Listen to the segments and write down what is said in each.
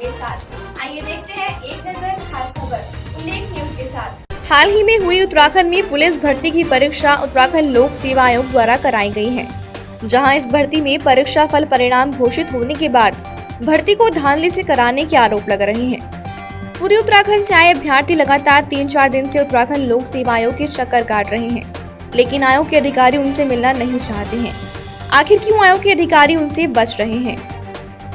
के साथ। आइए देखते हैं एक नजर खास खबर उल्लेख न्यूज के साथ। हाल ही में हुई उत्तराखंड में पुलिस भर्ती की परीक्षा उत्तराखंड लोक सेवा आयोग द्वारा कराई गई है, जहां इस भर्ती में परीक्षा फल परिणाम घोषित होने के बाद भर्ती को धांधली से कराने के आरोप लग रहे हैं। पूरे उत्तराखंड से आए अभ्यर्थी लगातार 3-4 दिन से उत्तराखंड लोक सेवा आयोग के चक्कर काट रहे हैं, लेकिन आयोग के अधिकारी उनसे मिलना नहीं चाहते हैं। आखिर क्यों आयोग के अधिकारी उनसे बच रहे हैं?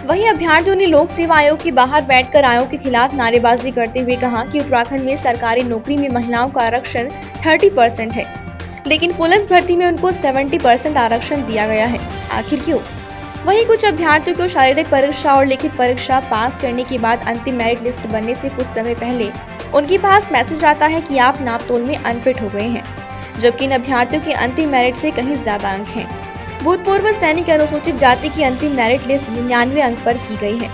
वहीं अभ्यर्थियों ने लोक सेवा आयोग के बाहर बैठकर आयोग के खिलाफ नारेबाजी करते हुए कहा कि उत्तराखंड में सरकारी नौकरी में महिलाओं का आरक्षण 30% है, लेकिन पुलिस भर्ती में उनको 70% आरक्षण दिया गया है। आखिर क्यों? वहीं कुछ अभ्यर्थियों को शारीरिक परीक्षा और लिखित परीक्षा पास करने के बाद अंतिम मेरिट लिस्ट बनने से कुछ समय पहले उनके पास मैसेज आता है कि आप नापतोल में अनफिट हो गए हैं, जबकि इन अभ्यर्थियों के अंतिम मेरिट से कहीं ज्यादा अंक हैं। भूतपूर्व सैनिक अनुसूचित जाति की अंतिम मेरिट लिस्ट 99 अंक पर की गई है,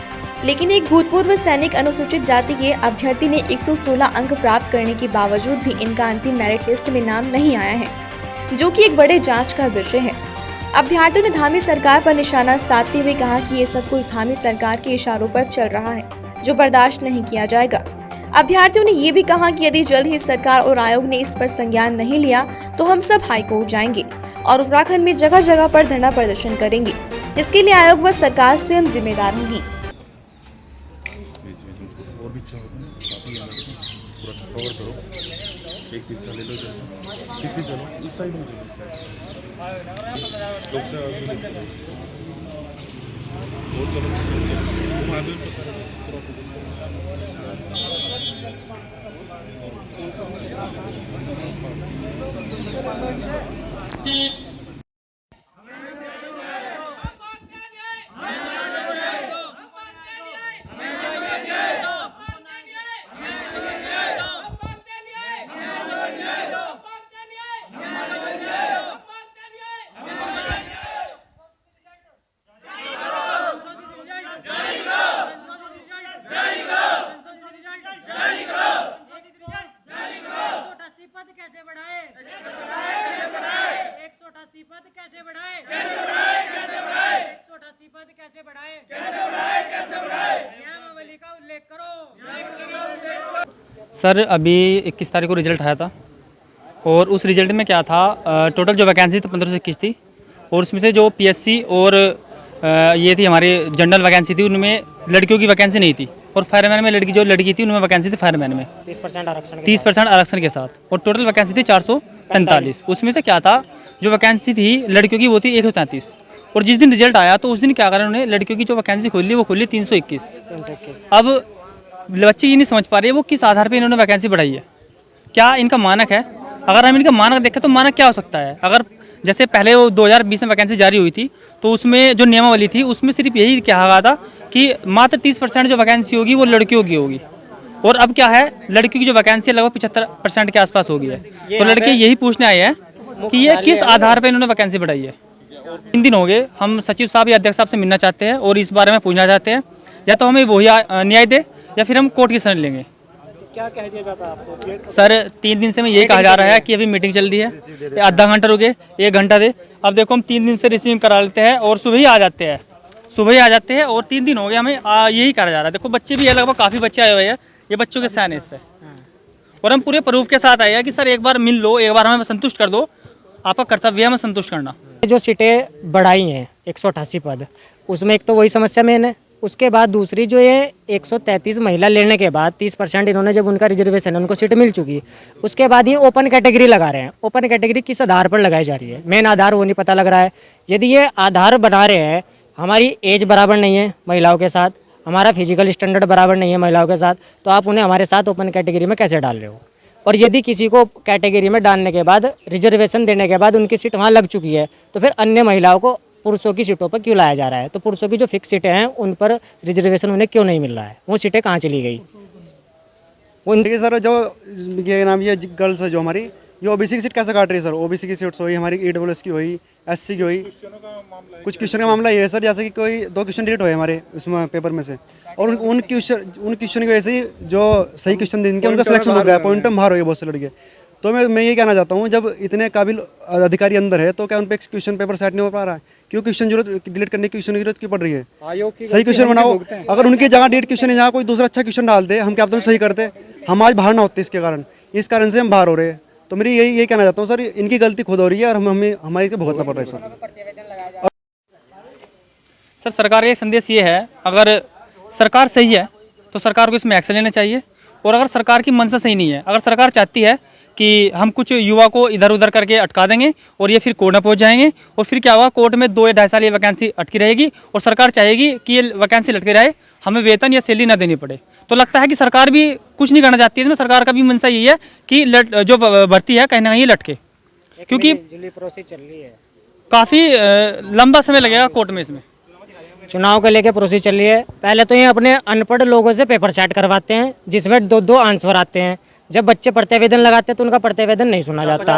लेकिन एक भूतपूर्व सैनिक अनुसूचित जाति के अभ्यर्थी ने 116 अंक प्राप्त करने के बावजूद भी इनका अंतिम मेरिट लिस्ट में नाम नहीं आया है, जो कि एक बड़े जांच का विषय है। अभ्यर्थियों ने धामी सरकार पर निशाना साधते हुए कहा कि ये सब कुछ धामी सरकार के इशारों पर चल रहा है, जो बर्दाश्त नहीं किया जाएगा। अभ्यर्थियों ने ये भी कहा कि यदि जल्द ही सरकार और आयोग ने इस पर संज्ञान नहीं लिया तो हम सब हाईकोर्ट जाएंगे और उत्तराखंड में जगह जगह पर धरना प्रदर्शन करेंगे, जिसके लिए आयोग व सरकार स्वयं जिम्मेदार होगी। सर अभी 21 तारीख को रिजल्ट आया था और उस रिजल्ट में क्या था, टोटल जो वैकेंसी थी 15 से 21 थी और उसमें से जो पीएससी और ये थी हमारी जनरल वैकेंसी थी, उनमें लड़कियों की वैकेंसी नहीं थी और फायरमैन में लड़की थी उनमें वैकेंसी थी फायरमैन में 30% आरक्षण के साथ और टोटल वैकेंसी थी 445। उसमें से क्या था, जो वैकेंसी थी लड़कियों की वो थी 133 और जिस दिन रिजल्ट आया तो उस दिन क्या करा उन्होंने, लड़कियों की जो वैकेंसी खोली वो खोली 321। अब बच्चे ये नहीं समझ पा रहे वो किस आधार पे इन्होंने वैकेंसी बढ़ाई है, क्या इनका मानक है। अगर हम इनका मानक देखें तो मानक क्या हो सकता है, अगर जैसे पहले वो 2020 में वैकेंसी जारी हुई थी तो उसमें जो नियमावली थी उसमें सिर्फ यही कहा गया था कि मात्र 30% जो वैकेंसी होगी वो लड़कियों की होगी और अब क्या है, लड़कियों की जो वैकेंसी है लगभग 75% के आसपास हो गई है। तो लड़के यही पूछने आए हैं कि ये किस आधार पर इन्होंने वैकेंसी बढ़ाई है। 3 दिन हो गए, हम सचिव साहब या अध्यक्ष साहब से मिलना चाहते हैं और इस बारे में पूछना चाहते हैं, या तो हमें वही न्याय दे या फिर हम कोर्ट की शरण लेंगे। क्या कह दिया जाता है आपको? सर 3 दिन से मैं यही कहा जा रहा है कि अभी मीटिंग चल रही है, आधा घंटा रुके 1 घंटा दे। अब देखो हम 3 दिन से रिसीव करा लेते हैं और सुबह ही आ जाते हैं और 3 दिन हो गए हमें यही करा जा रहा है। देखो बच्चे भी है, लगभग काफ़ी बच्चे आए हुए हैं, ये बच्चों के साइन है इस पर और हम पूरे प्रूफ के साथ आए हैं कि सर एक बार मिल लो, एक बार हमें संतुष्ट कर दो, आपका कर्तव्य है हमें संतुष्ट करना। जो सीटें बढ़ाई हैं 188 पद, उसमें एक तो वही समस्या मेन है। उसके बाद दूसरी जो ये 133 महिला लेने के बाद 30% इन्होंने जब उनका रिजर्वेशन उनको सीट मिल चुकी, उसके बाद ये ओपन कैटेगरी लगा रहे हैं। ओपन कैटेगरी किस आधार पर लगाई जा रही है, मेन आधार वो नहीं पता लग रहा है। यदि ये आधार बना रहे हैं, हमारी एज बराबर नहीं है महिलाओं के साथ, हमारा फिजिकल स्टैंडर्ड बराबर नहीं है महिलाओं के साथ, तो आप उन्हें हमारे साथ ओपन कैटेगरी में कैसे डाल रहे हो। और यदि किसी को कैटेगरी में डालने के बाद रिजर्वेशन देने के बाद उनकी सीट वहाँ लग चुकी है, तो फिर अन्य महिलाओं को पुरुषों की सीटों पर क्यों लाया जा रहा है। तो पुरुषों की जो फिक्स सीटें हैं उन पर रिजर्वेशन उन्हें क्यों नहीं मिल रहा है, वो सीटें कहाँ चली गई। देखिए सर, जो ये नाम ये गर्ल्स है जो हमारी, ये ओबीसी की सीट कैसे काट रही है सर। ओबीसी की सीट्स हुई हमारी, ईडब्ल्यूएस की हुई, एससी की हुई। कुछ क्वेश्चन का मामला ये है सर, जैसे कि कोई 2 क्वेश्चन डिलीट हुए हमारे उसमें पेपर में से, और उन क्वेश्चन की वजह से जो सही क्वेश्चन जिनके उनका सिलेक्शन हो गया, पॉइंट बाहर हो गए बहुत से लड़के। तो मैं ये कहना चाहता हूँ, जब इतने काबिल अधिकारी अंदर है तो क्या उन पर क्वेश्चन पेपर सेट नहीं हो पा रहा है। क्यों क्वेश्चन जरूरत डिलीट करने की क्वेश्चन की जरूरत क्यों पड़ रही है? सही क्वेश्चन बनाओ। अगर उनकी जगह डेट क्वेश्चन है, जहाँ कोई दूसरा अच्छा क्वेश्चन डाल दे, हम क्या पता सही करते, हम आज बाहर ना होते इसके कारण। इस कारण से हम बाहर हो रहे हैं। तो मेरी यही कहना चाहता हूँ सर, इनकी गलती खुद हो रही है और हमें हमारे को भुगतना पड़ रहा है सर। सर सरकार का एक संदेश ये है, अगर सरकार सही है तो सरकार को इसमें एक्शन लेना चाहिए, और अगर सरकार की मंशा सही नहीं है, अगर सरकार चाहती है कि हम कुछ युवा को इधर उधर करके अटका देंगे और ये फिर कोर्ट में पहुंच जाएंगे, और फिर क्या होगा, कोर्ट में 2 या 2.5 साल ये वैकेंसी अटकी रहेगी, और सरकार चाहेगी कि ये वैकेंसी लटके रहे, हमें वेतन या सैलरी ना देनी पड़े। तो लगता है कि सरकार भी कुछ नहीं करना चाहती है इसमें। सरकार का भी मंशा यही है कि जो भर्ती है कहीं ना कहीं लटके, क्योंकि प्रोसेस चल रही है, काफ़ी लंबा समय लगेगा कोर्ट में इसमें। चुनाव को लेके प्रोसेस चल रही है। पहले तो ये अपने अनपढ़ लोगों से पेपर सेट करवाते हैं, जिसमें 2-2 आंसर आते हैं। जब बच्चे प्रत्यावेदन लगाते हैं तो उनका प्रत्यावेदन नहीं सुना जाता,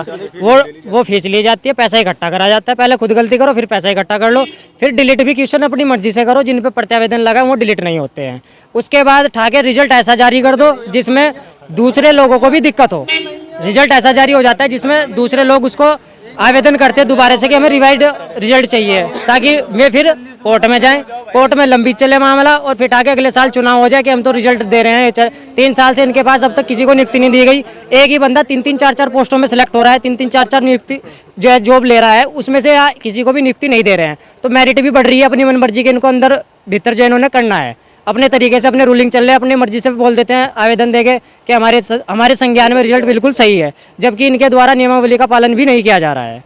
वो फीस ली जाती है, पैसा इकट्ठा करा जाता है। पहले खुद गलती करो, फिर पैसा इकट्ठा कर लो, फिर डिलीट भी क्वेश्चन अपनी मर्जी से करो, जिन पे प्रत्यावेदन लगा वो डिलीट नहीं होते हैं। उसके बाद ठाके रिजल्ट ऐसा जारी कर दो जिसमें दूसरे लोगों को भी दिक्कत हो। रिजल्ट ऐसा जारी हो जाता है जिसमें दूसरे लोग उसको आवेदन करते हैं दोबारा से कि हमें रिवाइड रिजल्ट चाहिए, ताकि वे फिर कोर्ट में जाएं, कोर्ट में लंबी चले मामला, और फिर आगे अगले साल चुनाव हो जाए कि हम तो रिजल्ट दे रहे हैं। 3 साल से इनके पास अब तक किसी को नियुक्ति नहीं दी गई। एक ही बंदा 3-3, 4-4 पोस्टों में सिलेक्ट हो रहा है, 3-3, 4-4 नियुक्ति जो है जॉब ले रहा है, उसमें से किसी को भी नियुक्ति नहीं दे रहे हैं। तो मेरिट भी बढ़ रही है अपनी मनमर्जी के, इनको अंदर भीतर जो इन्होंने करना है अपने तरीके से, अपने रूलिंग चल रहे हैं, अपनी मर्जी से बोल देते हैं आवेदन देके कि हमारे संज्ञान में रिजल्ट बिल्कुल सही है, जबकि इनके द्वारा नियमावली का पालन भी नहीं किया जा रहा है।